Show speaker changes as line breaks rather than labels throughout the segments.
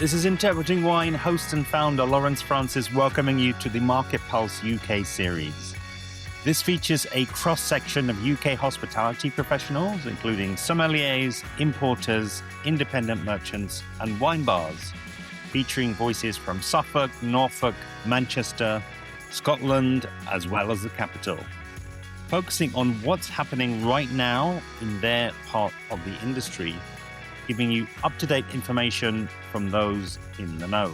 This is Interpreting Wine, host and founder Lawrence Francis welcoming you to the Market Pulse UK series. This features a cross-section of UK hospitality professionals, including sommeliers, importers, independent merchants, and wine bars, featuring voices from Suffolk, Norfolk, Manchester, Scotland, as well as the capital, focusing on what's happening right now in their part of the industry, giving you up-to-date information from those in the know.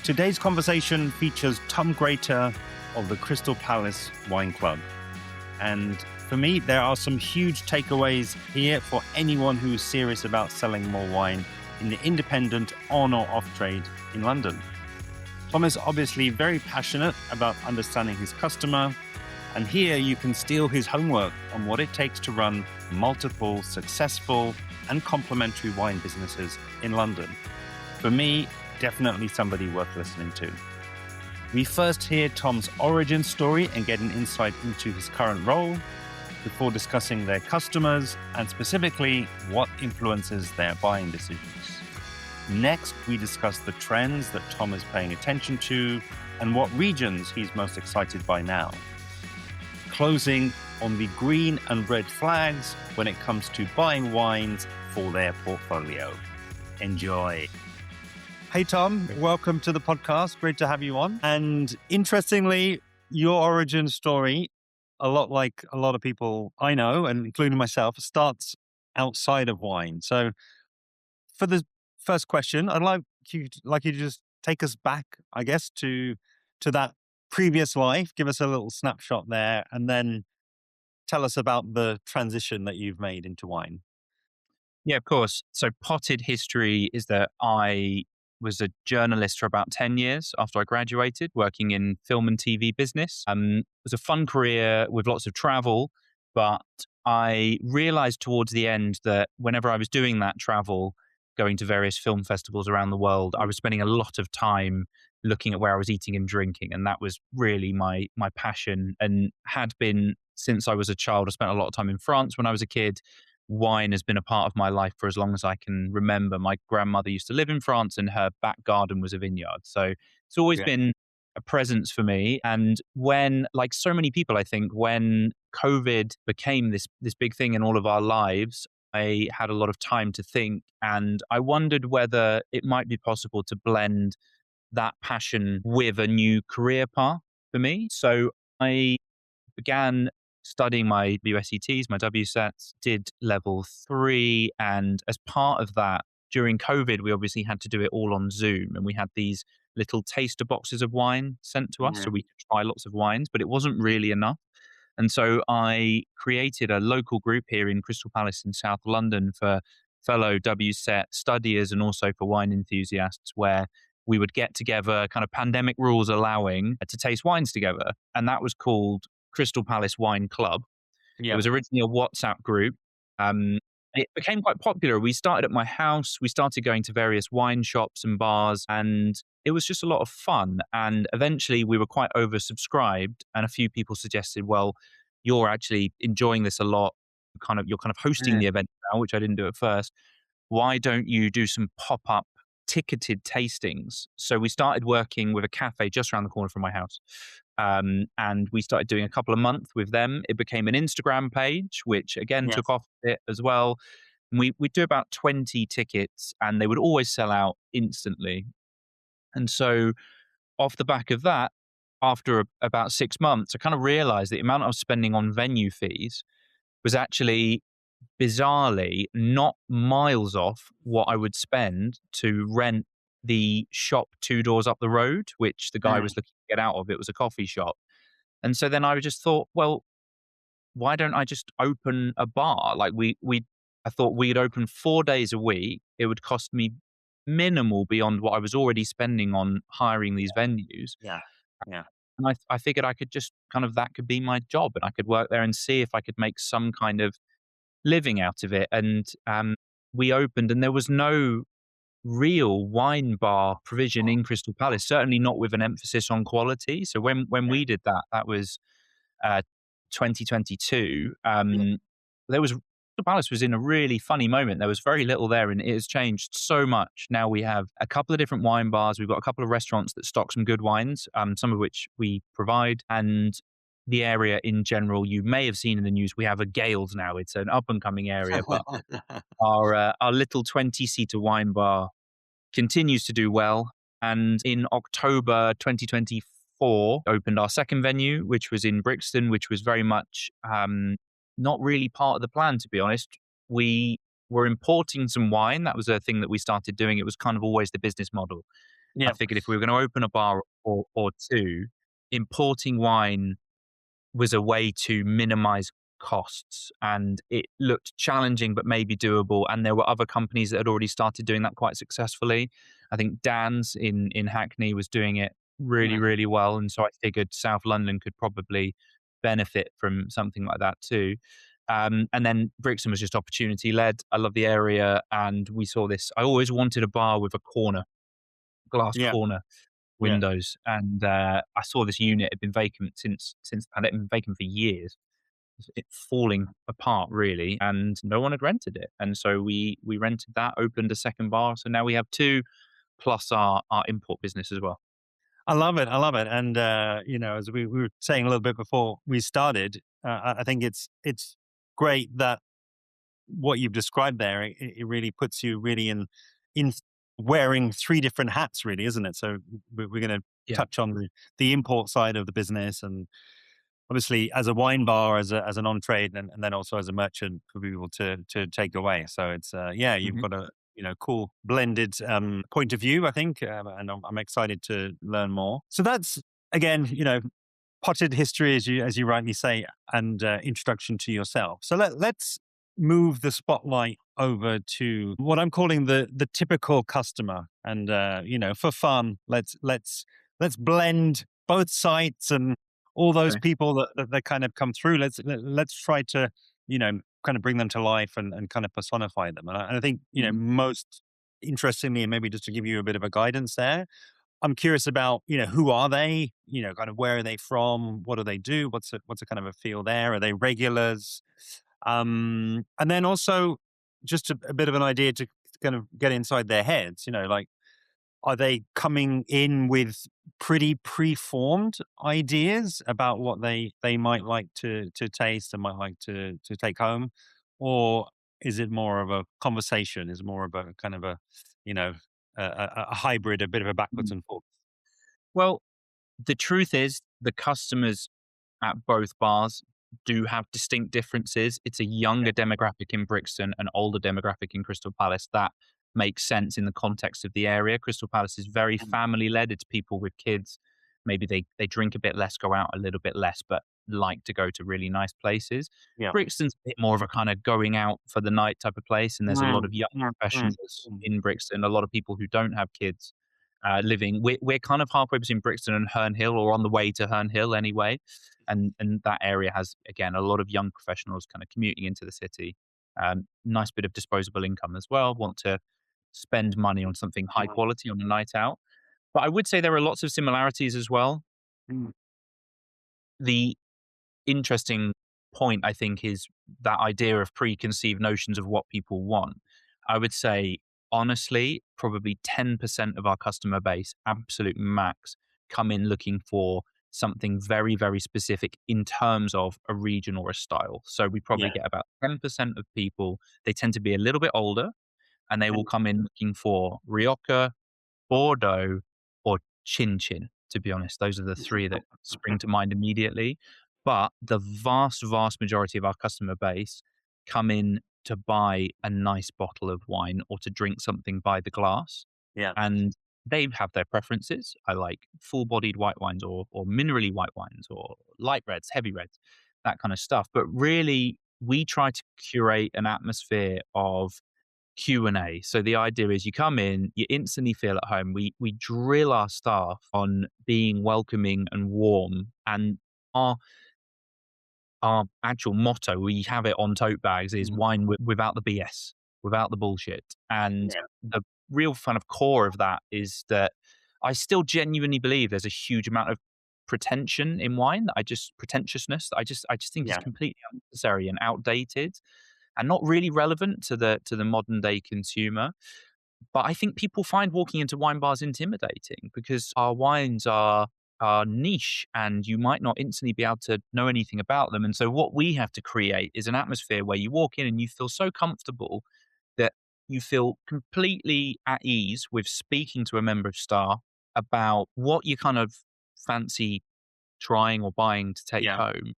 Today's conversation features Tom Grater of the Crystal Palace Wine Club. And for me, there are some huge takeaways here for anyone who is serious about selling more wine in the independent on or off trade in London. Tom is obviously very passionate about understanding his customer, and here you can steal his homework on what it takes to run multiple successful and complementary wine businesses in London. For me, definitely somebody worth listening to. We first hear Tom's origin story and get an insight into his current role before discussing their customers and specifically what influences their buying decisions. Next, we discuss the trends that Tom is paying attention to and what regions he's most excited by now. Closing on the green and red flags when it comes to buying wines for their portfolio. Enjoy. Hey, Tom, welcome to the podcast. Great to have you on. And interestingly, your origin story, a lot like a lot of people I know, and including myself, starts outside of wine. So for the first question, I'd like you to just take us back, I guess, to that previous life. Give us a little snapshot there, and then tell us about the transition that you've made into wine.
Yeah, of course. So potted history is that I was a journalist for about 10 years after I graduated, working in film and TV business. It was a fun career with lots of travel, but I realized towards the end that whenever I was doing that travel, going to various film festivals around the world, I was spending a lot of time looking at where I was eating and drinking. And that was really my passion, and had been since I was a child. I spent a lot of time in France when I was a kid. Wine has been a part of my life for as long as I can remember. My grandmother used to live in France and her back garden was a vineyard. So it's always been a presence for me. And when, like so many people, I think, when COVID became this big thing in all of our lives, I had a lot of time to think, and I wondered whether it might be possible to blend that passion with a new career path for me. So I began studying my WSETs, my WSETs, did level 3. And as part of that, during COVID, we obviously had to do it all on Zoom. And we had these little taster boxes of wine sent to us so we could try lots of wines, but it wasn't really enough. And so I created a local group here in Crystal Palace in South London for fellow WSET studiers and also for wine enthusiasts, where we would get together, kind of pandemic rules allowing, to taste wines together. And that was called Crystal Palace Wine Club. It was originally a WhatsApp group. It became quite popular. We started at my house. We started going to various wine shops and bars, and it was just a lot of fun. And eventually we were quite oversubscribed, and a few people suggested, well, you're actually enjoying this a lot. You're kind of hosting the event now, which I didn't do at first. Why don't you do some pop-up ticketed tastings? So we started working with a cafe just around the corner from my house. And we started doing a couple of months with them. It became an Instagram page, which again took off a bit as well. And we'd do about 20 tickets, and they would always sell out instantly. And so off the back of that, after about 6 months, I kind of realized the amount I was spending on venue fees was actually bizarrely not miles off what I would spend to rent the shop 2 doors up the road, which the guy was looking to get out of. It was a coffee shop. And so then I just thought, well, why don't I just open a bar? Like I thought we'd open 4 days a week. It would cost me minimal beyond what I was already spending on hiring these venues.
Yeah.
And I figured I could just that could be my job, and I could work there and see if I could make some kind of living out of it. And we opened, and there was no real wine bar provision in Crystal Palace, certainly not with an emphasis on quality. So when we did that was 2022. There was Crystal Palace was in a really funny moment. There was very little there, and it has changed so much. Now we have a couple of different wine bars. We've got a couple of restaurants that stock some good wines, some of which we provide. And the area in general, you may have seen in the news, we have a Gales now. It's an up and coming area, but our little 20-seater wine bar continues to do well. And in October 2024, opened our second venue, which was in Brixton, which was very much not really part of the plan, to be honest. We were importing some wine. That was a thing that we started doing. It was kind of always the business model. I
Yeah.
figured if we were going to open a bar or two, importing wine was a way to minimize costs, and it looked challenging but maybe doable, and there were other companies that had already started doing that quite successfully. I think Dan's in Hackney was doing it really,
Mm.
really well, and so I figured South London could probably benefit from something like that too. And then Brixton was just opportunity led. I love the area, and we saw this. I always wanted a bar with a glass
Yeah.
corner
Yeah.
windows, and I saw this unit had been vacant since and it had been vacant for years. It falling apart really, and no one had rented it, and so we rented that, opened a second bar, so now we have two plus our import business as well.
I love it. I love it. And as we were saying a little bit before we started, I think it's great that what you've described there, it really puts you really in wearing three different hats, really, isn't it? So we're going to
Yeah.
touch on the import side of the business, and obviously as a wine bar, as an on trade, and then also as a merchant for people to take away. So it's you've
Mhm.
got a cool blended point of view, I think, and I'm excited to learn more. So that's again, potted history, as you rightly say, and introduction to yourself. So let's move the spotlight over to what I'm calling the typical customer, and for fun, let's blend both sites and all those
Okay.
people that kind of come through. Let's try to kind of bring them to life and kind of personify them. And I think
Mhm.
most interestingly, and maybe just to give you a bit of a guidance there, I'm curious about, who are they? Kind of where are they from? What do they do? What's a kind of a feel there? Are they regulars? And then also just a bit of an idea to kind of get inside their heads. Like, are they coming in with pretty preformed ideas about what they might like to taste and might like to take home, or is it more of a conversation? Is it more of a kind of a you know a hybrid, a bit of a backwards
Mhm.
and forth?
Well, the truth is the customers at both bars do have distinct differences. It's a
Yeah.
younger demographic in Brixton, an older demographic in Crystal Palace. That makes sense in the context of the area. Crystal Palace is very
Mm.
family led. It's people with kids. Maybe they drink a bit less, go out a little bit less, but like to go to really nice places.
Yeah.
Brixton's a bit more of a kind of going out for the night type of place. And there's a lot
Mm,
of young
mm, mm,
professionals
mm.
in Brixton, a lot of people who don't have kids living. We're kind of halfway between Brixton and Herne Hill, or on the way to Herne Hill anyway. And that area has again a lot of young professionals kind of commuting into the city. Nice bit of disposable income as well. Want to spend money on something high
Mm,
quality on a night out. But I would say there are lots of similarities as well.
mm.
The interesting point, I think, is that idea of preconceived notions of what people want. I would say, honestly, probably 10% of our customer base, absolute max, come in looking for something very, very specific in terms of a region or a style. So we probably
Yeah.
get about 10% of people, they tend to be a little bit older, and they will
Mm.
come in looking for Rioja, Bordeaux, or Chin Chin, to be honest. Those are the three that spring to mind immediately. But the vast, vast majority of our customer base come in to buy a nice bottle of wine or to drink something by the glass.
Yeah.
And they have their preferences. I like full bodied white wines or minerally white wines or light reds, heavy reds, that kind of stuff. But really, we try to curate an atmosphere of Q&A. So the idea is you come in, you instantly feel at home. We drill our staff on being welcoming and warm, and our our actual motto, we have it on tote bags, is
Mm.
wine without the BS, without the bullshit. And
Yeah.
the real kind of core of that is that I still genuinely believe there's a huge amount of pretension in wine that pretentiousness that I just think is
Yeah.
completely unnecessary and outdated. and not really relevant to the modern day consumer. But I think people find walking into wine bars intimidating because our wines are niche and you might not instantly be able to know anything about them. And so what we have to create is an atmosphere where you walk in and you feel so comfortable that you feel completely at ease with speaking to a member of staff about what you kind of fancy trying or buying to take
Yeah.
home,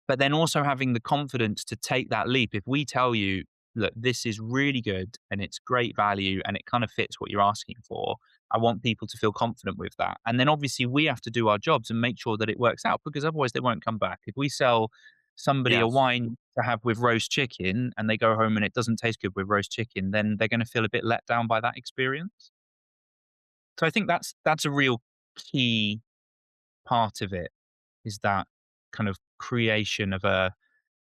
but then also having the confidence to take that leap. If we tell you, look, this is really good and it's great value and it kind of fits what you're asking for, I want people to feel confident with that. And then obviously we have to do our jobs and make sure that it works out because otherwise they won't come back. If we sell somebody a
Yes.
wine to have with roast chicken and they go home and it doesn't taste good with roast chicken, then they're going to feel a bit let down by that experience. So I think that's a real key part of it is that kind of creation of a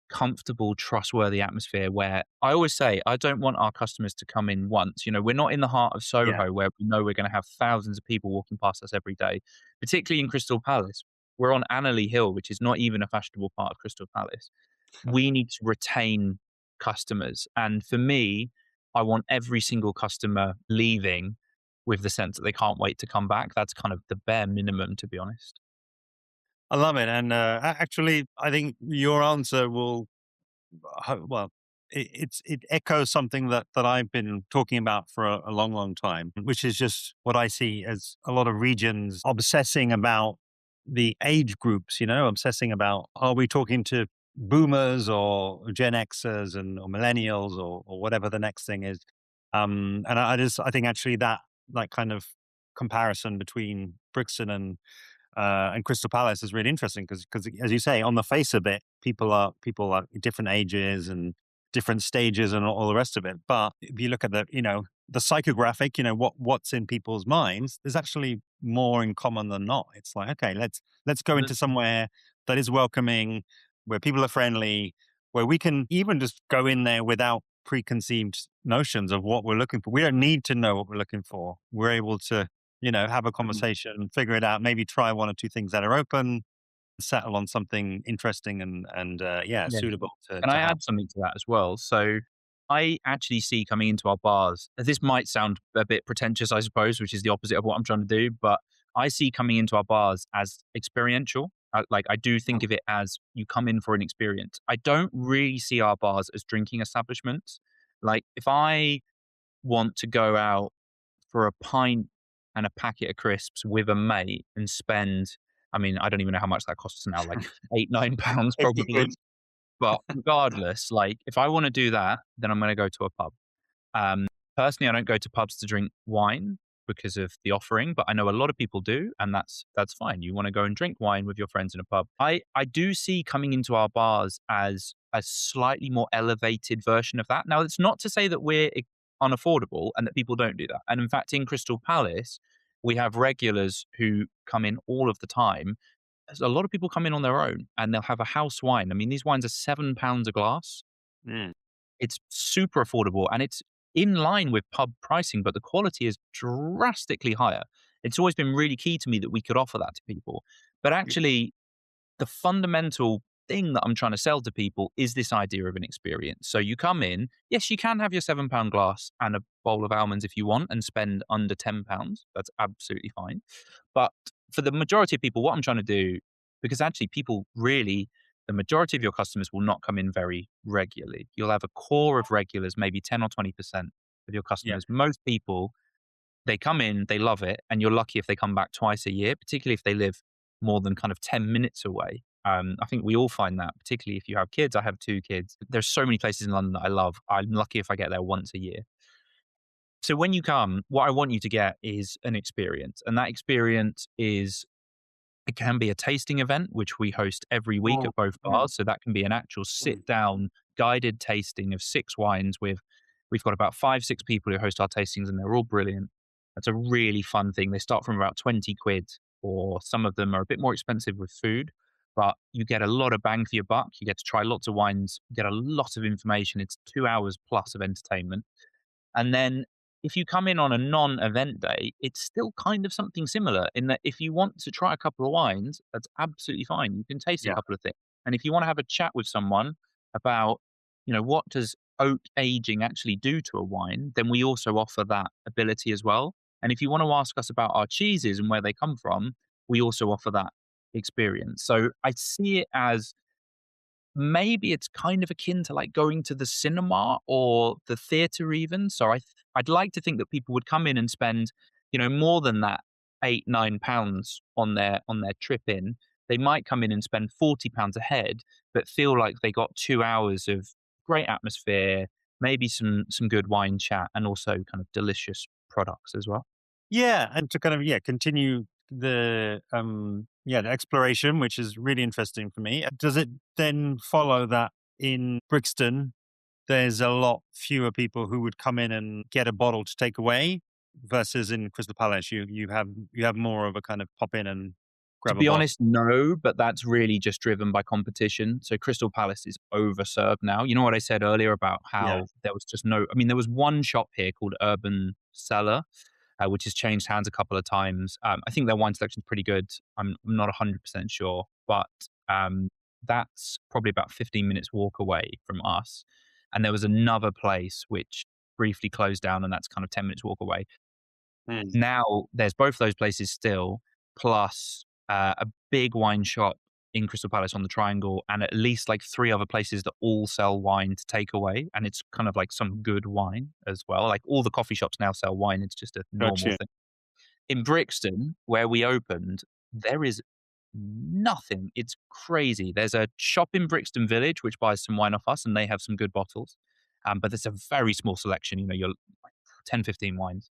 comfortable, trustworthy atmosphere where I always say, I don't want our customers to come in once. You know, we're not in the heart of
Yeah.
Soho where we know we're going to have thousands of people walking past us every day, particularly in Crystal Palace. We're on Annerley Hill, which is not even a fashionable part of Crystal Palace. We need to retain customers. And for me, I want every single customer leaving with the sense that they can't wait to come back. That's kind of the bare minimum, to be honest.
I love it. And actually, I think your answer will well, it echoes something that I've been talking about for a long, long time, which is just what I see as a lot of regions obsessing about the age groups. Obsessing about, are we talking to boomers or Gen Xers and or millennials or whatever the next thing is. And I think actually that kind of comparison between Brixton and Crystal Palace is really interesting because as you say, on the face of it, people are different ages and different stages and all the rest of it. But if you look at the psychographic, what's in people's minds, there's actually more in common than not. It's like, okay, let's go into somewhere that is welcoming, where people are friendly, where we can even just go in there without preconceived notions of what we're looking for. We don't need to know what we're looking for. We're able to have a conversation, figure it out, maybe try one or two things that are open, settle on something interesting and yeah,
Yeah.
suitable to
Can I
have.
add something to that as well? So I actually see coming into our bars, this might sound a bit pretentious, I suppose, which is the opposite of what I'm trying to do, but I see coming into our bars as experiential. Like I do think of it as you come in for an experience. I don't really see our bars as drinking establishments. Like if I want to go out for a pint and a packet of crisps with a mate and spend, I mean, I don't even know how much that costs now, like £8, £9
50 quid.
probably. But regardless, like if I want to do that, then I'm going to go to a pub. Um, Personally, I don't go to pubs to drink wine because of the offering, but I know a lot of people do, and that's fine. You want to go and drink wine with your friends in a pub. I do see coming into our bars as a slightly more elevated version of that. Now, it's not to say that we're unaffordable and that people don't do that. And in fact, in Crystal Palace, we have regulars who come in all of the time. A lot of people come in on their own and they'll have a house wine. I mean, these wines are £7 a glass.
Mm.
It's super affordable and it's in line with pub pricing, but the quality is drastically higher. It's always been really key to me that we could offer that to people. But actually, the fundamental thing that I'm trying to sell to people is this idea of an experience. So you come in, yes, you can have your £7 glass and a bowl of almonds if you want and spend under £10. That's absolutely fine. But for the majority of people, what I'm trying to do, because actually people really, the majority of your customers will not come in very regularly. You'll have a core of regulars, maybe 10 or 20% of your
Yeah.
customers. Most people, they come in, they love it, and you're lucky if they come back twice a year, particularly if they live more than kind of 10 minutes away. I think we all find that, particularly if you have kids. I have two kids. There's so many places in London that I love. I'm lucky if I get there once a year. So when you come, what I want you to get is an experience. And that experience is it can be a tasting event, which we host every week
Oh,
at both
mm,
bars. So that can be an actual
mm.
sit down guided tasting of six wines with, we've got about five, six people who host our tastings and they're all brilliant. That's a really fun thing. They start from about 20 quid, or some of them are a bit more expensive with food, but you get a lot of bang for your buck. You get to try lots of wines, get a lot of information. It's 2 hours plus of entertainment. And then if you come in on a non-event day, it's still kind of something similar in that if you want to try a couple of wines, that's absolutely fine. You can taste a
Yeah.
couple of things. And if you want to have a chat with someone about, what does oak aging actually do to a wine, then we also offer that ability as well. And if you want to ask us about our cheeses and where they come from, we also offer that experience. So I see it as maybe it's kind of akin to like going to the cinema or the theater even. So I'd like to think that people would come in and spend, more than that 8, 9 pounds on their trip in. They might come in and spend £40 a head, but feel like they got 2 hours of great atmosphere, maybe some good wine chat, and also kind of delicious products as well.
Yeah, and to kind of continue the exploration, which is really interesting for me. Does it then follow that in Brixton there's a lot fewer people who would come in and get a bottle to take away versus in Crystal Palace you have more of a kind of pop in and
To
grab a
be
bottle?
honest, no, but that's really just driven by competition. So Crystal Palace is overserved now. You know what I said earlier about
Yeah.
how there was just no, I mean, there was one shop here called Urban Cellar, which has changed hands a couple of times. I think their wine selection is pretty good. I'm not 100% sure, but that's probably about 15 minutes walk away from us. And there was another place which briefly closed down, and that's kind of 10 minutes walk away.
Mm.
Now there's both those places still, plus a big wine shop in Crystal Palace on the Triangle, and at least like three other places that all sell wine to take away, and it's kind of like some good wine as well. Like all the coffee shops now sell wine; it's just a normal
Gotcha.
thing. In Brixton, where we opened, there is nothing. It's crazy. There's a shop in Brixton Village which buys some wine off us, and they have some good bottles. But there's a very small selection. You're like 10, 15 wines.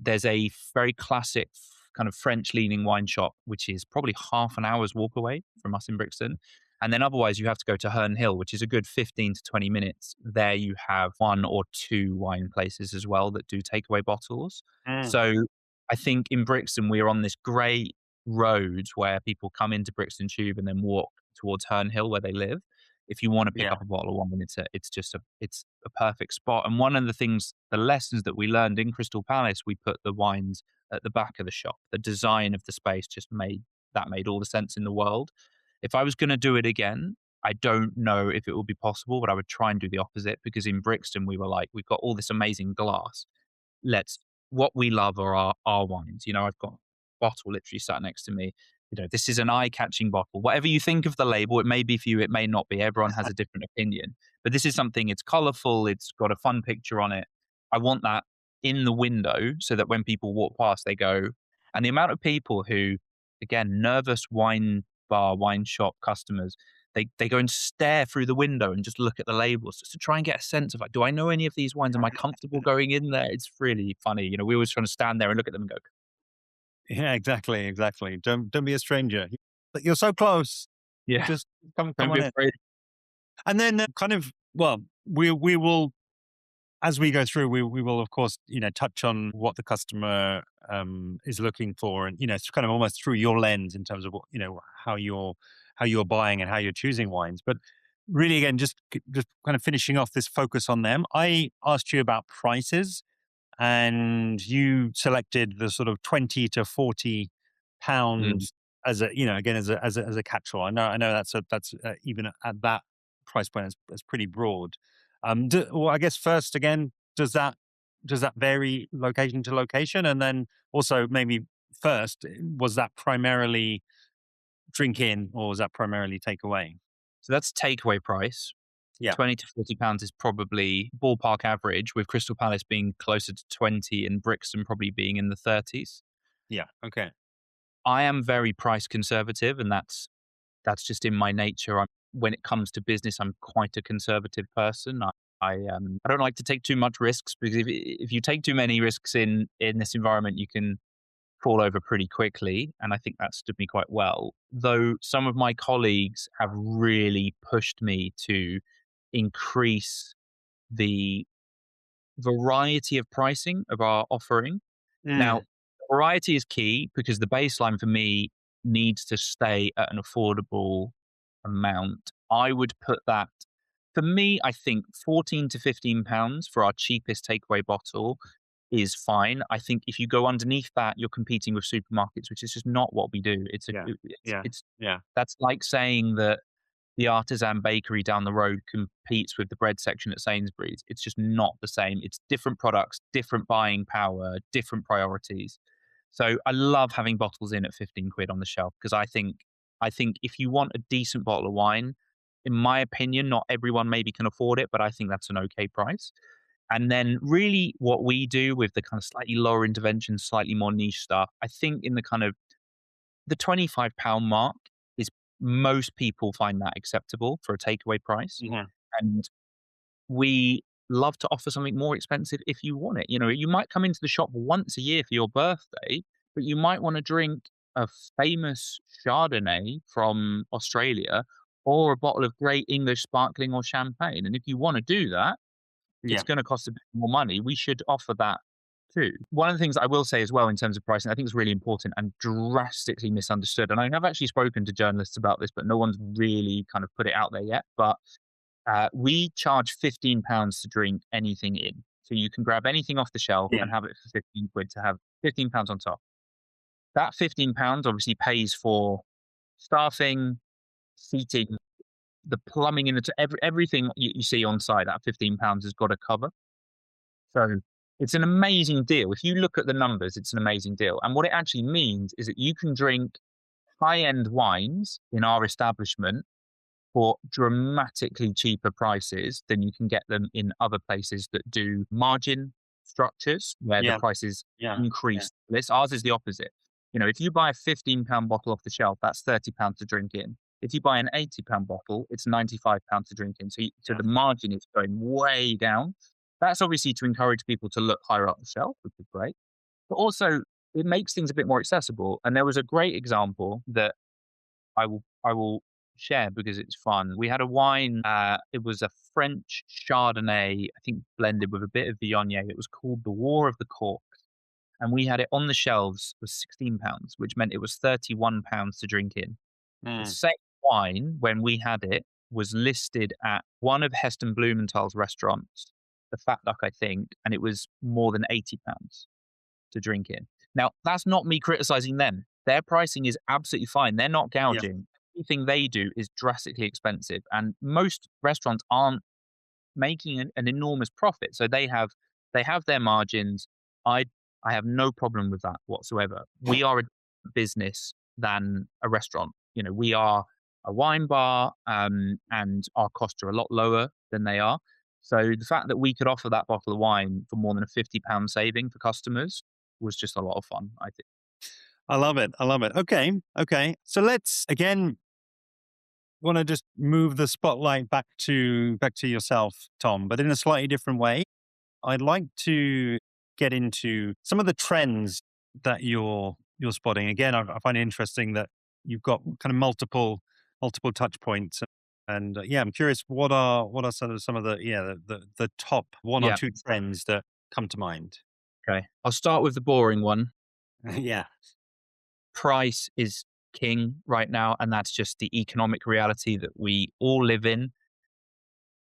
There's a very classic kind of French leaning wine shop, which is probably half an hour's walk away from us in Brixton. And then otherwise, you have to go to Herne Hill, which is a good 15 to 20 minutes. There you have one or two wine places as well that do takeaway bottles.
Mm.
So I think in Brixton, we're on this great road where people come into Brixton Tube and then walk towards Herne Hill where they live. If you want to pick
Yeah.
up a bottle of wine, it's a perfect spot. And one of the things, the lessons that we learned in Crystal Palace, we put the wines at the back of the shop. The design of the space just made all the sense in the world. If I was going to do it again, I don't know if it would be possible, but I would try and do the opposite, because in Brixton we were like, we've got all this amazing glass. Let's What we love are our wines. I've got a bottle literally sat next to me. This is an eye-catching bottle. Whatever you think of the label, it may be for you, it may not be. Everyone has a different opinion. But this is something, it's colorful, it's got a fun picture on it. I want that in the window so that when people walk past, they go. And the amount of people who, again, nervous wine bar, wine shop customers, they go and stare through the window and just look at the labels just to try and get a sense of like, do I know any of these wines? Am I comfortable going in there? It's really funny. We always trying to stand there and look at them and go,
Yeah, exactly, exactly. Don't be a stranger. But you're so close.
yeah,
Just come
don't be
on in.
afraid.
And then kind of we will as we go through we will of course touch on what the customer is looking for, and it's kind of almost through your lens in terms of what how you're buying and how you're choosing wines. But really again just kind of finishing off this focus on them, I asked you about prices and you selected the sort of 20 to 40
Mm.
pounds as a again as a catch-all. I know that's even at that price point is pretty broad. Well, I guess first again, does that vary location to location? And then also maybe first, was that primarily drink in or was that primarily take away?
So that's takeaway price.
Yeah.
20 to 40 pounds is probably ballpark average, with Crystal Palace being closer to 20 and Brixton probably being in the 30s.
Yeah. Okay.
I am very price conservative, and that's just in my nature. When it comes to business, I'm quite a conservative person. I don't like to take too much risks, because if you take too many risks in this environment, you can fall over pretty quickly. And I think that stood me quite well. Though some of my colleagues have really pushed me to increase the variety of pricing of our offering. Now,
Mm.
variety is key, because the baseline for me needs to stay at an affordable amount. I would put that, for me, I think 14 to 15 pounds for our cheapest takeaway bottle is fine. I think if you go underneath that, you're competing with supermarkets, which is just not what we do.
Yeah. Yeah.
It's
Yeah.
That's like saying that the artisan bakery down the road competes with the bread section at Sainsbury's. It's just not the same. It's different products, different buying power, different priorities. So I love having bottles in at 15 quid on the shelf because I think if you want a decent bottle of wine, in my opinion, not everyone maybe can afford it, but I think that's an okay price. And then really what we do with the kind of slightly lower intervention, slightly more niche stuff, I think in the kind of the £25 mark is most people find that acceptable for a takeaway price.
Yeah.
And we love to offer something more expensive if you want it. You know, you might come into the shop once a year for your birthday, but you might want to drink a famous Chardonnay from Australia or a bottle of great English sparkling or champagne. And if you want to do that, it's
Yeah.
going to cost a bit more money. We should offer that too. One of the things I will say as well in terms of pricing, I think is really important and drastically misunderstood. And I have actually spoken to journalists about this, but no one's really kind of put it out there yet. But we charge £15 to drink anything in. So you can grab anything off the shelf
Yeah.
and have it for 15 quid to have £15 on top. That £15 obviously pays for staffing, seating, the plumbing in everything you see on site. That £15 has got to cover. So it's an amazing deal. If you look at the numbers, it's an amazing deal. And what it actually means is that you can drink high-end wines in our establishment for dramatically cheaper prices than you can get them in other places that do margin structures where the
Yeah.
prices
Yeah. Yeah.
increase. This ours is the opposite. You know, if you buy a £15 bottle off the shelf, that's £30 to drink in. If you buy an £80 bottle, it's £95 to drink in. So
Yeah.
the margin is going way down. That's obviously to encourage people to look higher up the shelf, which is great. But also it makes things a bit more accessible. And there was a great example that I will share because it's fun. We had a wine. It was a French Chardonnay, I think blended with a bit of Viognier. It was called the War of the Corks, and we had it on the shelves for £16, which meant it was £31 to drink in. The
Mm.
same wine, when we had it, was listed at one of Heston Blumenthal's restaurants, the Fat Duck, I think, and it was more than £80 to drink in. Now, that's not me criticizing them. Their pricing is absolutely fine. They're not
Yeah.
gouging. Everything they do is drastically expensive, and most restaurants aren't making an enormous profit. So they have their margins. I I have no problem with that whatsoever. We are a business than a restaurant. You know, we are a wine bar, and our costs are a lot lower than they are. So the fact that we could offer that bottle of wine for more than a £50 saving for customers was just a lot of fun, I think.
I love it. I love it. Okay. Okay. So let's again want to just move the spotlight back to yourself, Tom, but in a slightly different way. I'd like to get into some of the trends that you're spotting. Again, I find it interesting that you've got kind of multiple touch points, and yeah, I'm curious what are some of the top one or
Yeah.
two trends that come to mind.
Okay. I'll start with the boring one.
Yeah.
Price is king right now, and that's just the economic reality that we all live in.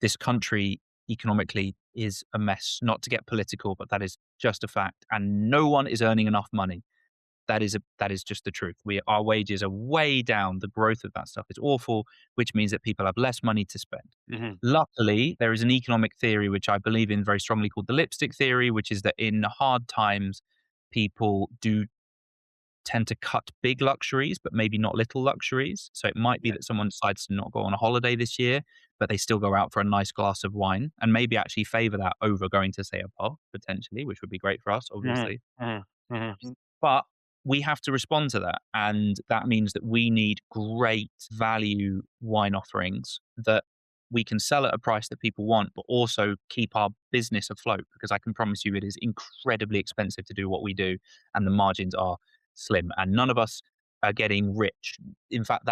This country economically is a mess. Not to get political, but that is just a fact. And no one is earning enough money. That is just the truth. Our wages are way down. The growth of that stuff is awful, which means that people have less money to spend.
Hmm.
Luckily, there is an economic theory which I believe in very strongly called the lipstick theory, which is that in hard times, people do tend to cut big luxuries, but maybe not little luxuries. So it might be
Yeah.
that someone decides to not go on a holiday this year, but they still go out for a nice glass of wine and maybe actually favor that over going to, say, a pub, potentially, which would be great for us,
Hmm.
obviously.
Hmm. Hmm.
But we have to respond to that. And that means that we need great value wine offerings that we can sell at a price that people want, but also keep our business afloat. Because I can promise you, it is incredibly expensive to do what we do, and the margins are slim. And none of us are getting rich. In fact,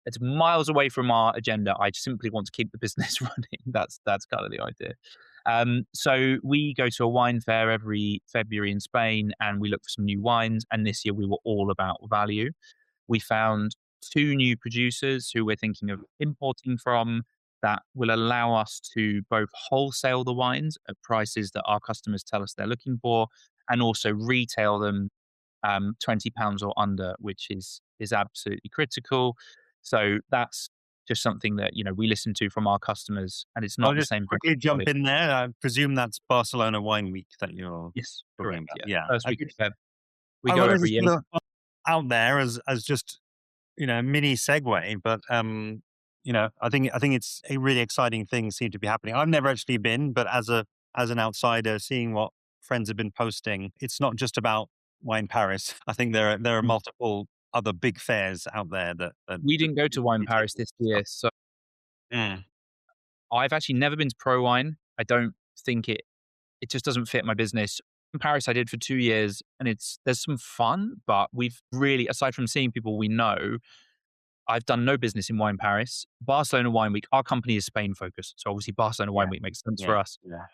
it's miles away from our agenda. I simply want to keep the business running. That's kind of the idea. So we go to a wine fair every February in Spain and we look for some new wines. And this year we were all about value. We found two new producers who we're thinking of importing from that will allow us to both wholesale the wines at prices that our customers tell us they're looking for and also retail them £20 or under, which is absolutely critical. So that's just something that, we listen to from our customers, and it's
I'll
not the
just
same for
quickly jump
everybody.
in there. I presume that's Barcelona Wine Week that you're
Yes,
talking
correct.
about.
Yeah.
Yeah.
First
I
week
could,
of Feb. We
I
go
wanted
every
to
year.
sort of out there as just a mini segue, but I think it's a really exciting thing seem to be happening. I've never actually been, but as an outsider, seeing what friends have been posting, it's not just about Wine Paris. I think there are multiple other big fairs out there
We
that
didn't go to Wine
you take
Paris this
stuff.
year, so
Mm,
I've actually never been to Pro Wine. I don't think it just doesn't fit my business. In Paris, I did for 2 years, and there's some fun, but we've really, aside from seeing people we know, I've done no business in Wine Paris. Barcelona Wine Week, our company is Spain focused, so obviously Barcelona Wine
yeah,
Week makes sense
yeah,
for us.
yeah.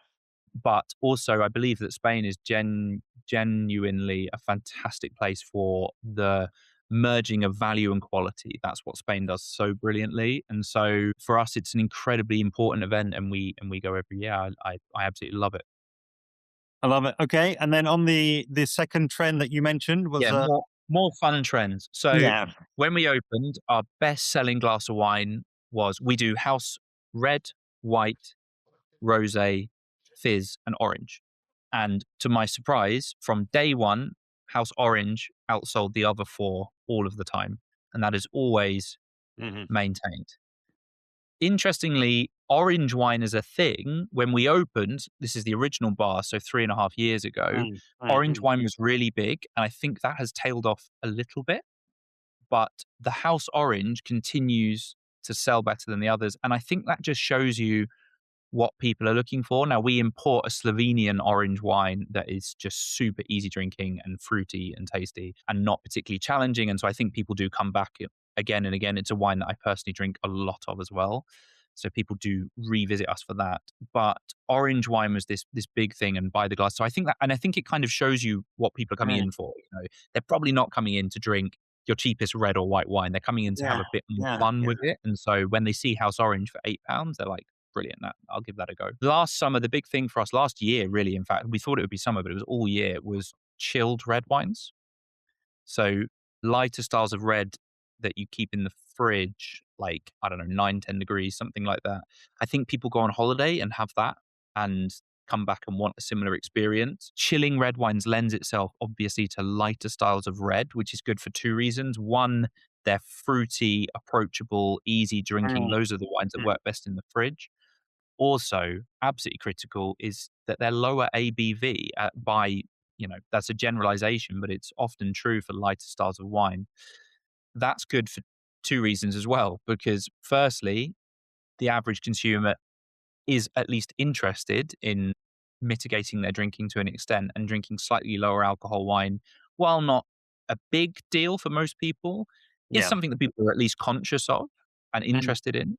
But also, I believe that Spain is genuinely a fantastic place for the merging of value and quality. That's what Spain does so brilliantly. And so for us, it's an incredibly important event, and we go every year. I absolutely love it.
I love it. Okay, and then on the second trend that you mentioned was
Yeah, more fun trends. So
yeah.
when we opened, our best selling glass of wine was, we do house red, white, rosé, fizz, and orange. And to my surprise, from day one, house orange outsold the other four all of the time, and that is always
Hmm.
maintained. Interestingly, orange wine as a thing, when we opened, this is the original bar, so 3.5 years ago,
Mm,
orange
mm,
wine was really big. And I think that has tailed off a little bit, but the house orange continues to sell better than the others. And I think that just shows you what people are looking for. Now, we import a Slovenian orange wine that is just super easy drinking and fruity and tasty and not particularly challenging. And so I think people do come back again and again. It's a wine that I personally drink a lot of as well. So people do revisit us for that. But orange wine was this big thing, and buy the glass. So I think that, and I think it kind of shows you what people are coming
mm.
in for. They're probably not coming in to drink your cheapest red or white wine. They're coming in to have
Yeah,
a bit more
yeah,
fun
yeah.
with it. And so when they see House Orange for £8, they're like, brilliant. I'll give that a go. Last summer, the big thing for us last year, really, in fact, we thought it would be summer, but it was all year, was chilled red wines. So lighter styles of red that you keep in the fridge, like, I don't know, 9, 10 degrees, something like that. I think people go on holiday and have that and come back and want a similar experience. Chilling red wines lends itself obviously to lighter styles of red, which is good for two reasons. One, they're fruity, approachable, easy drinking.
Mm,
Those are the wines that
mm.
work best in the fridge. Also, absolutely critical is that they're lower ABV by, that's a generalization, but it's often true for lighter styles of wine. That's good for two reasons as well, because firstly, the average consumer is at least interested in mitigating their drinking to an extent, and drinking slightly lower alcohol wine, while not a big deal for most people, is
Yeah.
something that people are at least conscious of and
Mm.
interested in.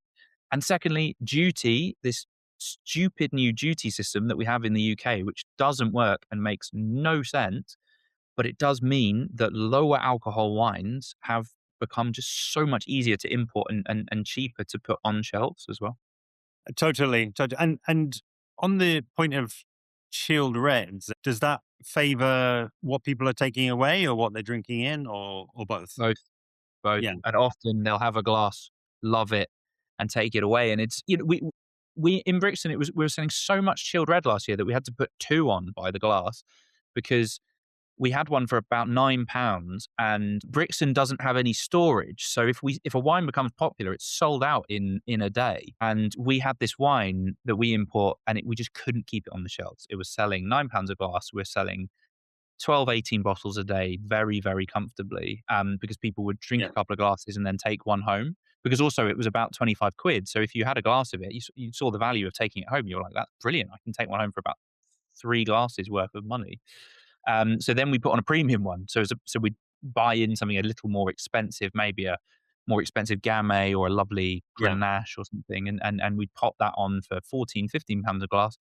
And secondly, duty, this stupid new duty system that we have in the UK, which doesn't work and makes no sense, but it does mean that lower alcohol wines have become just so much easier to import, and cheaper to put on shelves as well.
Totally, totally. And on the point of chilled reds, does that favor what people are taking away or what they're drinking in, or both?
Both, both.
Yeah,
And often they'll have a glass, love it, and take it away. And it's, we in Brixton, we were selling so much chilled red last year that we had to put two on by the glass, because we had one for about £9, and Brixton doesn't have any storage. So if a wine becomes popular, it's sold out in a day. And we had this wine that we import, and we just couldn't keep it on the shelves. It was selling £9 a glass. We're selling 12, 18 bottles a day very, very comfortably, because people would drink
yeah,
a couple of glasses and then take one home. Because also it was about 25 quid. So if you had a glass of it, you saw the value of taking it home. You were like, that's brilliant. I can take one home for about 3 glasses worth of money. So then we put on a premium one. So we'd buy in something a little more expensive, maybe a more expensive Gamay or a lovely
yeah.
Grenache or something. And we'd pop that on for 14, £15 a glass.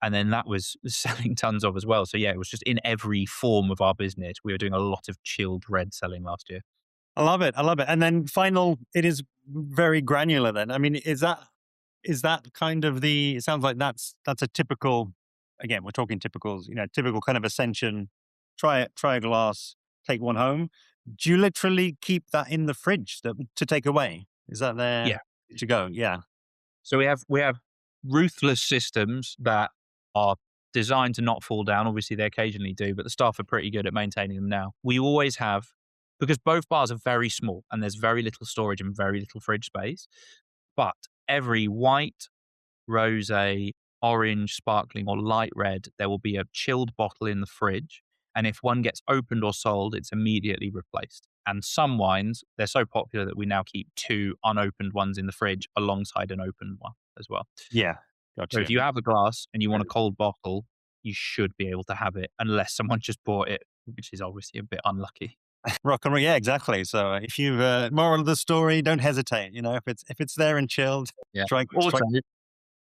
And then that was selling tons of as well. So yeah, it was just in every form of our business. We were doing a lot of chilled red selling last year.
I love it. I love it. And then final, it is very granular. Then, I mean, is that kind of the? It sounds like that's a typical. Again, we're talking typicals. Typical kind of ascension. Try it. Try a glass. Take one home. Do you literally keep that in the fridge to take away? Is that
Yeah.
there? to go. Yeah.
So we have ruthless systems that are designed to not fall down. Obviously, they occasionally do, but the staff are pretty good at maintaining them now. We always have, because both bars are very small and there's very little storage and very little fridge space. But every white, rosé, orange, sparkling, or light red, there will be a chilled bottle in the fridge. And if one gets opened or sold, it's immediately replaced. And some wines, they're so popular that we now keep two unopened ones in the fridge alongside an opened one as well.
Yeah.
So if
Gotcha.
you have a glass and you want a cold bottle, you should be able to have it unless someone just bought it, which is obviously a bit unlucky.
Rock and roll. Yeah, exactly. So if you moral of the story, don't hesitate. If it's there and chilled,
Yeah.
strike.
Also,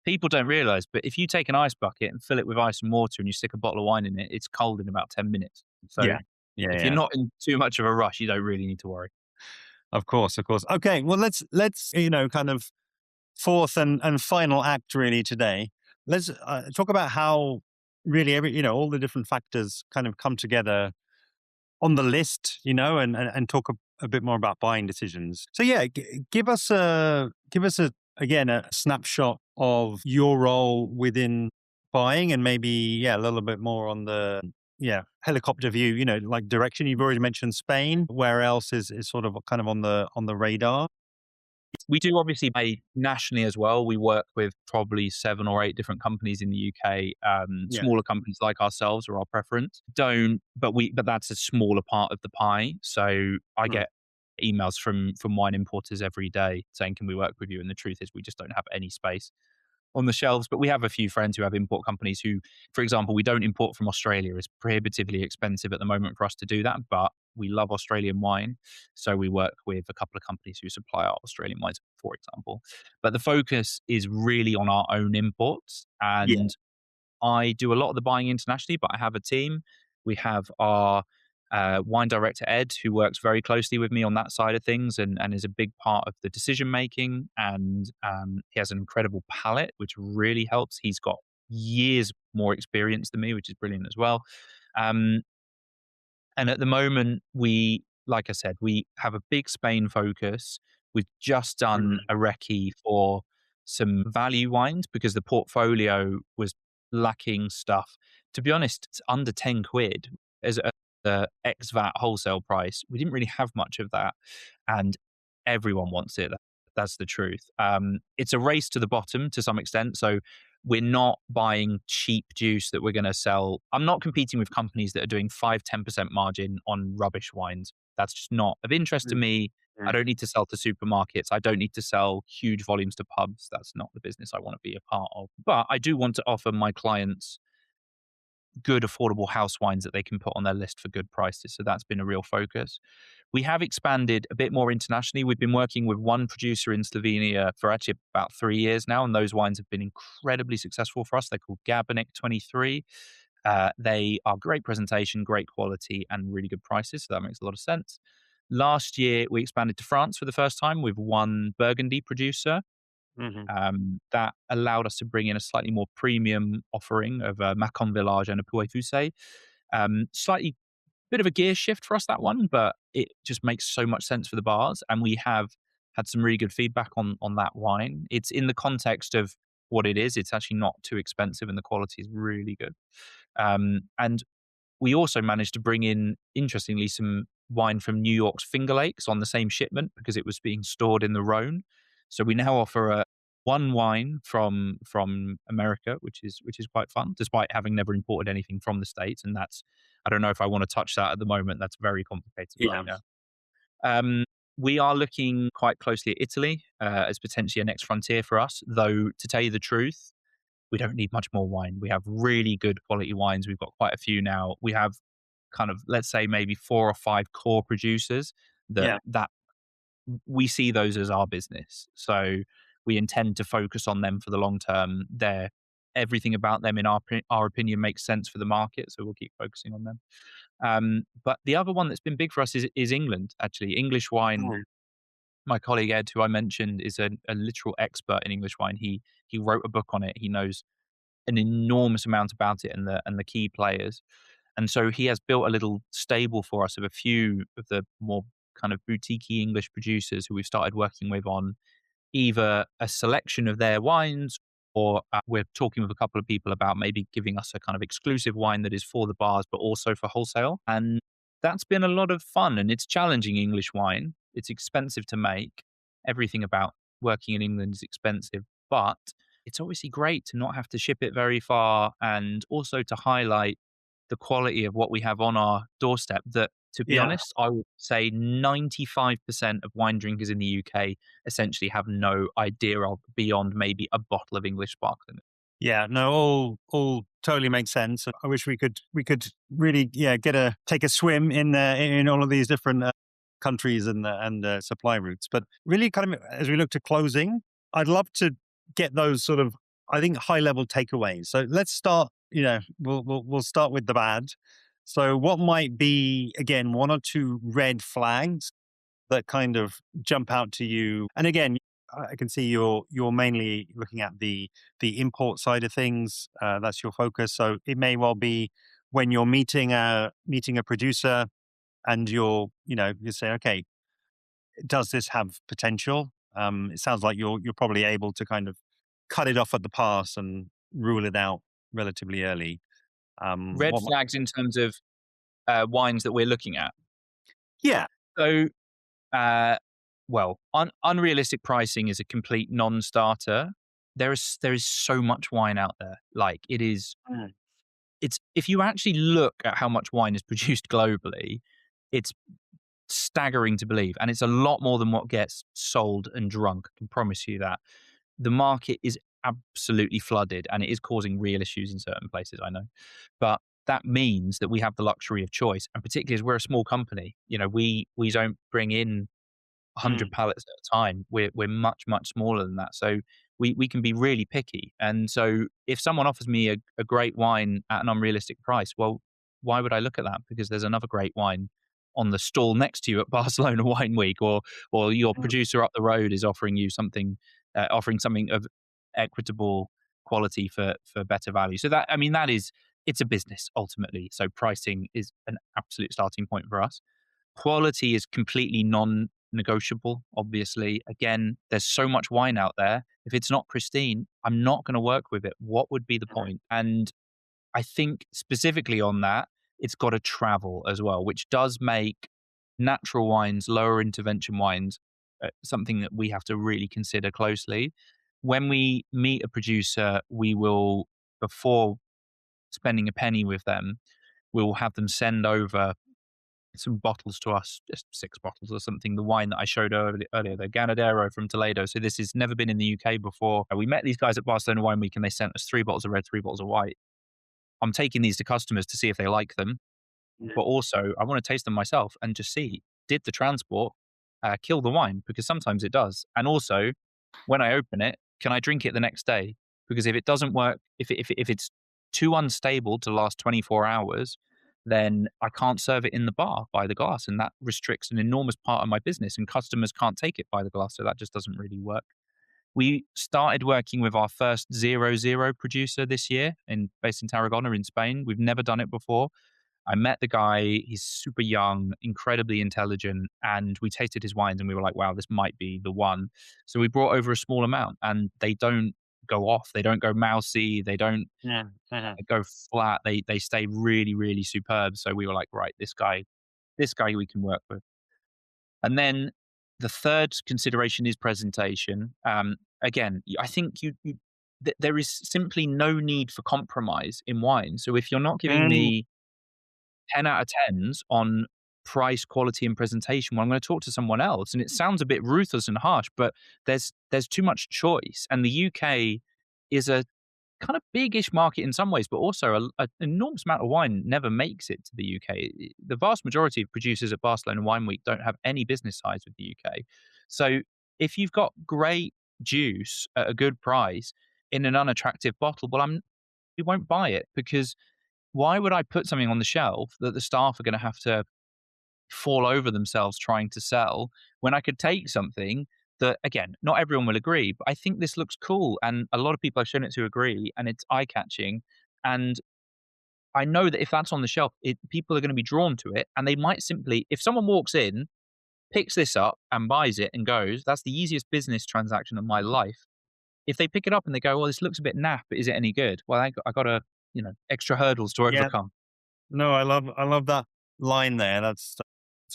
people don't realize, but if you take an ice bucket and fill it with ice and water and you stick a bottle of wine in it, it's cold in about 10 minutes. So
Yeah. Yeah.
if you're
Yeah.
not in too much of a rush, you don't really need to worry.
Of course. Of course. Okay. Well, let's kind of fourth and final act really today. Let's talk about how really all the different factors kind of come together on the list, and talk a bit more about buying decisions. So yeah, give us again a snapshot of your role within buying, and maybe a little bit more on the helicopter view, like direction. You've already mentioned Spain. Where else is sort of kind of on the radar?
We do obviously pay nationally as well. We work with probably 7 or 8 different companies in the UK.
Yeah.
Smaller companies like ourselves are our preference. But that's a smaller part of the pie. So I
Mm.
get emails from wine importers every day saying, "Can we work with you?" And the truth is, we just don't have any space on the shelves. But we have a few friends who have import companies who, for example, we don't import from Australia. It's prohibitively expensive at the moment for us to do that, but we love Australian wine. So we work with a couple of companies who supply our Australian wines, for example. But the focus is really on our own imports.
Yeah.
And I do a lot of the buying internationally, but I have a team. We have our wine director, Ed, who works very closely with me on that side of things and is a big part of the decision making. And he has an incredible palate, which really helps. He's got years more experience than me, which is brilliant as well. Um, and at the moment, like I said, we have a big Spain focus. We've just done
Mm.
a recce for some value wines because the portfolio was lacking stuff. To be honest, it's under 10 quid as a ex-VAT wholesale price. We didn't really have much of that, and everyone wants it. That's the truth. It's a race to the bottom to some extent. So we're not buying cheap juice that we're going to sell. I'm not competing with companies that are doing 5-10% margin on rubbish wines. That's just not of interest to
Mm.
me. I
Mm.
don't need to sell to supermarkets. I don't need to sell huge volumes to pubs. That's not the business I want to be a part of. But I do want to offer my clients good, affordable house wines that they can put on their list for good prices. So that's been a real focus. We have expanded a bit more internationally. We've been working with one producer in Slovenia for actually about 3 years now, and those wines have been incredibly successful for us. They're called Gabinek 23. They are great presentation, great quality, and really good prices. So that makes a lot of sense. Last year, we expanded to France for the first time with one Burgundy producer.
Mhm.
That allowed us to bring in a slightly more premium offering of a Macon Village and a Pouet Fusé. Slightly bit of a gear shift for us, that one, but it just makes so much sense for the bars. And we have had some really good feedback on that wine. It's in the context of what it is. It's actually not too expensive and the quality is really good. And we also managed to bring in, interestingly, some wine from New York's Finger Lakes on the same shipment because it was being stored in the Rhone. So we now offer one wine from America, which is quite fun, despite having never imported anything from the States. And that's, I don't know if I want to touch that at the moment. That's very complicated right
Yeah.
now. Um, we are looking quite closely at Italy as potentially a next frontier for us. Though, to tell you the truth, we don't need much more wine. We have really good quality wines. We've got quite a few now. We have kind of, let's say, maybe 4 or 5 core producers
Yeah.
that we see those as our business. So we intend to focus on them for the long term. They're everything about them, in our opinion, makes sense for the market. So we'll keep focusing on them. But the other one that's been big for us is England. Actually, English wine.
Mm.
My colleague Ed, who I mentioned, is a literal expert in English wine. He wrote a book on it. He knows an enormous amount about it and the key players. And so he has built a little stable for us of a few of the more kind of boutique English producers who we've started working with on either a selection of their wines, or we're talking with a couple of people about maybe giving us a kind of exclusive wine that is for the bars, but also for wholesale. And that's been a lot of fun, and it's challenging English wine. It's expensive to make. Everything about working in England is expensive, but it's obviously great to not have to ship it very far, and also to highlight the quality of what we have on our doorstep. That, to be
Yeah.
honest, I would say 95% of wine drinkers in the UK essentially have no idea of beyond maybe a bottle of English sparkling.
Yeah, no, all totally makes sense. I wish we could really, yeah, take a swim in all of these different countries and supply routes. But really, kind of as we look to closing, I'd love to get those sort of, I think, high level takeaways. So let's start. We'll start with the bad. So what might be, again, one or two red flags that kind of jump out to you? And again, I can see you're mainly looking at the import side of things. That's your focus. So it may well be when you're meeting a producer, and you say, okay, does this have potential? It sounds like you're probably able to kind of cut it off at the pass and rule it out relatively early.
Red
What?
flags in terms of wines that we're looking at.
Yeah.
So, uh, well, unrealistic pricing is a complete non-starter. There is so much wine out there. Like,
Mm,
it's if you actually look at how much wine is produced globally, it's staggering to believe, and it's a lot more than what gets sold and drunk. I can promise you that. The market is absolutely flooded, and it is causing real issues in certain places, I know. But that means that we have the luxury of choice, and particularly as we're a small company, we don't bring in
mm,
100 pallets at a time. We're much, much smaller than that. So we can be really picky. And so if someone offers me a great wine at an unrealistic price, well, why would I look at that? Because there's another great wine on the stall next to you at Barcelona Wine Week, or your
mm,
producer up the road is offering you something, offering something of equitable quality for better value. So that, I mean, it's a business ultimately. So pricing is an absolute starting point for us. Quality is completely non-negotiable, obviously. Again, there's so much wine out there. If it's not pristine, I'm not going to work with it. What would be the point? And I think specifically on that, it's got to travel as well, which does make natural wines, lower intervention wines, something that we have to really consider closely. When we meet a producer, we will, before spending a penny with them, we'll have them send over some bottles to us, just 6 bottles or something. The wine that I showed earlier, the Ganadero from Toledo. So this has never been in the UK before. We met these guys at Barcelona Wine Week, and they sent us 3 bottles of red, 3 bottles of white. I'm taking these to customers to see if they like them,
yeah,
but also I want to taste them myself and just see, did the transport kill the wine? Because sometimes it does. And also, when I open it, can I drink it the next day? Because if it doesn't work, if it's too unstable to last 24 hours, then I can't serve it in the bar by the glass. And that restricts an enormous part of my business, and customers can't take it by the glass. So that just doesn't really work. We started working with our first 0-0 producer this year, based in Tarragona in Spain. We've never done it before. I met the guy. He's super young, incredibly intelligent, and we tasted his wines and we were like, wow, this might be the one. So we brought over a small amount, and they don't go off. They don't go mousy. They don't
yeah, uh-huh.
go flat. They stay really, really superb. So we were like, right, this guy we can work with. And then the third consideration is presentation. Again, I think there is simply no need for compromise in wine. So if you're not giving
Mm,
me 10 out of 10s on price, quality, and presentation, well, I'm going to talk to someone else. And it sounds a bit ruthless and harsh, but there's too much choice. And the UK is a kind of big-ish market in some ways, but also an enormous amount of wine never makes it to the UK. The vast majority of producers at Barcelona Wine Week don't have any business ties with the UK. So if you've got great juice at a good price in an unattractive bottle, well, we won't buy it, because why would I put something on the shelf that the staff are going to have to fall over themselves trying to sell, when I could take something that, again, not everyone will agree, but I think this looks cool. And a lot of people I've shown it to agree, and it's eye catching. And I know that if that's on the shelf, people are going to be drawn to it. And they might simply, if someone walks in picks this up and buys it and goes, that's the easiest business transaction of my life. If they pick it up and they go, well, this looks a bit naff, but is it any good? Well, I got a, extra hurdles to
Yeah.
overcome.
No, I love that line there. It's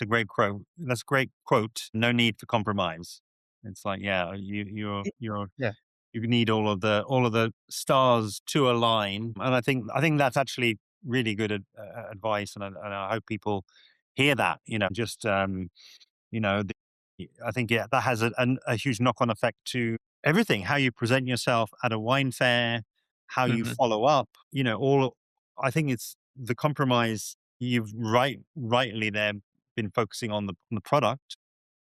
a great quote. That's a great quote. No need for compromise. It's like, yeah,
Yeah.
you need all of the stars to align, and I think that's actually really good advice, and I hope people hear that. Just you know, the, I think that has a huge knock on effect to everything: how you present yourself at a wine fair, how you
Mhm.
follow up. I think it's the compromise. You've rightly there been focusing on the product,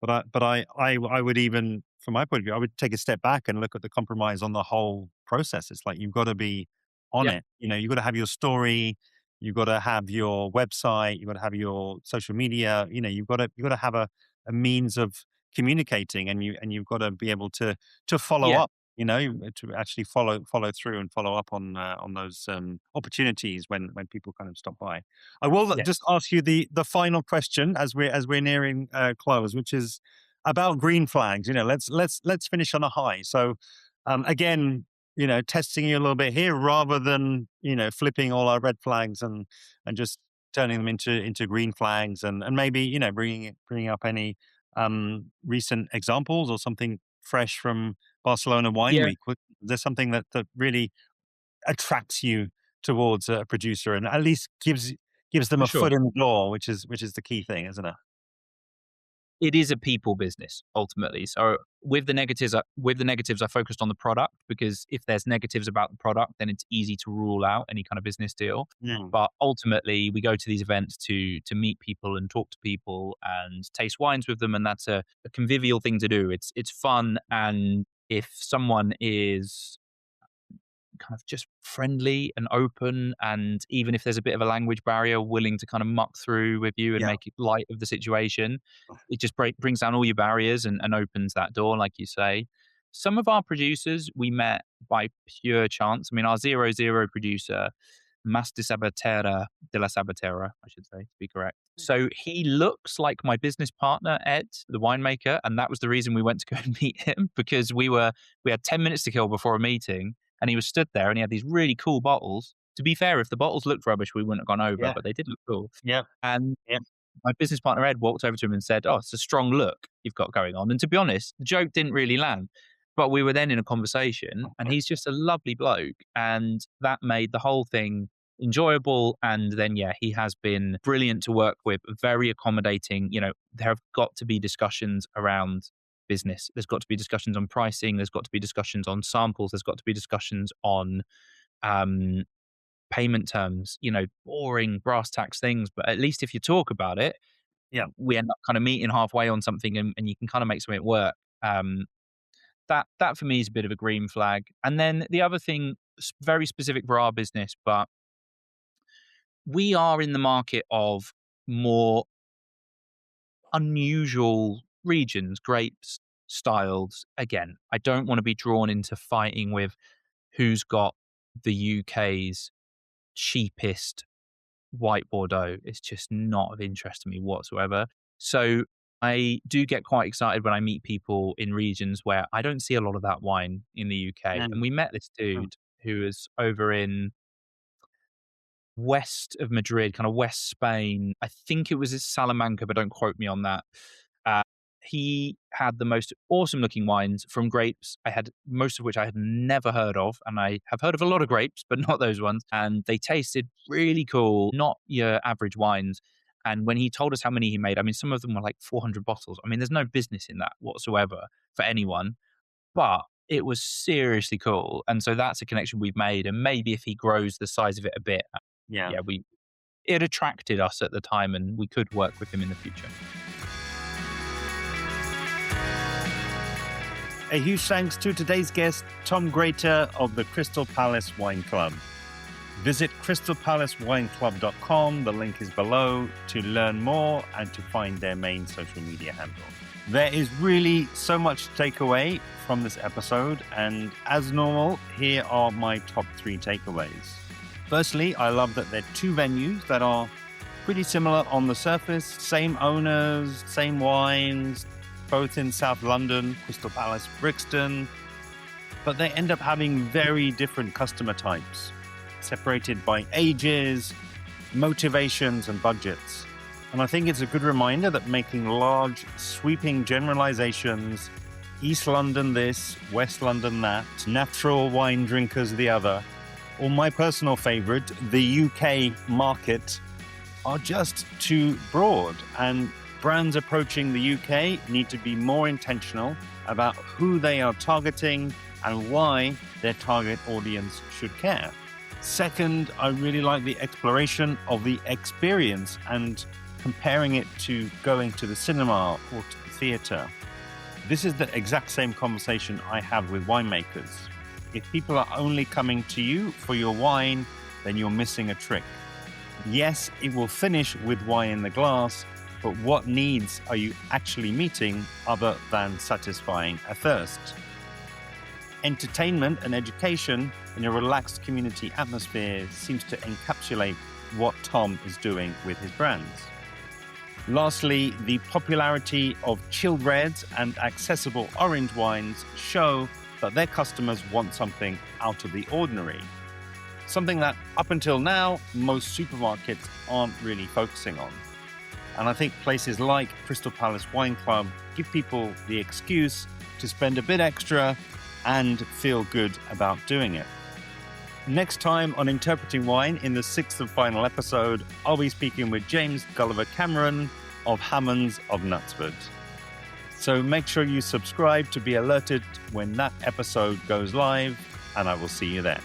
but I would even, from my point of view, I would take a step back and look at the compromise on the whole process. It's like you've got to be on
Yeah.
it. You've got to have your story, you've got to have your website, you've got to have your social media. You've got to have a means of communicating, and you've got to be able to follow
Yeah.
up. To actually follow through and follow up on those opportunities when people kind of stop by. I will just
Yes.
ask you the final question as we're nearing close, which is about green flags. Let's finish on a high. So again, testing you a little bit here, rather than flipping all our red flags and just turning them into green flags, and maybe bringing up any recent examples or something fresh from Barcelona Wine
Yeah.
Week. There's something that really attracts you towards a producer, and at least gives them
For
a
sure.
foot in the door, which is the key thing, isn't it?
It is a people business ultimately. So with the negatives, I focused on the product, because if there's negatives about the product, then it's easy to rule out any kind of business deal.
Mm.
But ultimately, we go to these events to meet people and talk to people and taste wines with them, and that's a convivial thing to do. It's fun, and if someone is kind of just friendly and open, and even if there's a bit of a language barrier, willing to kind of muck through with you and
Yeah,
make it light of the situation, it just brings down all your barriers and opens that door, like you say. Some of our producers we met by pure chance. I mean, our 00 producer, Mas de la Sabatera, I should say, to be correct. So he looks like my business partner, Ed, the winemaker. And that was the reason we went to go and meet him, because we had 10 minutes to kill before a meeting, and he was stood there and he had these really cool bottles. To be fair, if the bottles looked rubbish, we wouldn't have gone over,
yeah,
but they did look cool.
yeah,
And
yeah,
my business partner Ed walked over to him and said, "Oh, it's a strong look you've got going on." And to be honest, the joke didn't really land, but we were then in a conversation, and he's just a lovely bloke, and that made the whole thing enjoyable. And then, yeah, he has been brilliant to work with, very accommodating. There have got to be discussions around business. There's got to be discussions on pricing. There's got to be discussions on samples. There's got to be discussions on um, payment terms, boring brass tacks things. But at least if you talk about it,
yeah,
we end up kind of meeting halfway on something, and you can kind of make something work. That for me is a bit of a green flag. And then the other thing, very specific for our business, but we are in the market of more unusual regions, grapes, styles. Again, I don't want to be drawn into fighting with who's got the UK's cheapest white Bordeaux. It's just not of interest to me whatsoever. So I do get quite excited when I meet people in regions where I don't see a lot of that wine in the UK. And
mm,
we met this
mm,
dude who was over in west of Madrid, kind of West Spain. I think it was Salamanca, but don't quote me on that. Uh, he had the most awesome looking wines from grapes I had, most of which I had never heard of. And I have heard of a lot of grapes, but not those ones. And they tasted really cool, not your average wines. And when he told us how many he made, I mean, some of them were like 400 bottles. I mean, there's no business in that whatsoever for anyone, but it was seriously cool. And so that's a connection we've made. And maybe if he grows the size of it a bit,
yeah.
yeah, it attracted us at the time, and we could work with him in the future.
A huge thanks to today's guest, Tom Grater of the Crystal Palace Wine Club. Visit crystalpalacewineclub.com. The link is below to learn more and to find their main social media handle. There is really so much to take away from this episode, and as normal, here are my top 3 takeaways. Firstly, I love that there are 2 venues that are pretty similar on the surface, same owners, same wines, both in South London, Crystal Palace, Brixton, but they end up having very different customer types, separated by ages, motivations, and budgets. And I think it's a good reminder that making large, sweeping generalizations, East London this, West London that, natural wine drinkers the other, or my personal favorite, the UK market, are just too broad. And brands approaching the UK need to be more intentional about who they are targeting and why their target audience should care. Second, I really like the exploration of the experience and comparing it to going to the cinema or to the theatre. This is the exact same conversation I have with winemakers. If people are only coming to you for your wine, then you're missing a trick. Yes, it will finish with wine in the glass, but what needs are you actually meeting other than satisfying a thirst? Entertainment and education in a relaxed community atmosphere seems to encapsulate what Tom is doing with his brands. Lastly, the popularity of chilled reds and accessible orange wines show that their customers want something out of the ordinary, something that up until now, most supermarkets aren't really focusing on. And I think places like Crystal Palace Wine Club give people the excuse to spend a bit extra and feel good about doing it. Next time on Interpreting Wine, in the sixth and final episode, I'll be speaking with James Gulliver Cameron of Hammonds of Knutsford. So make sure you subscribe to be alerted when that episode goes live, and I will see you then.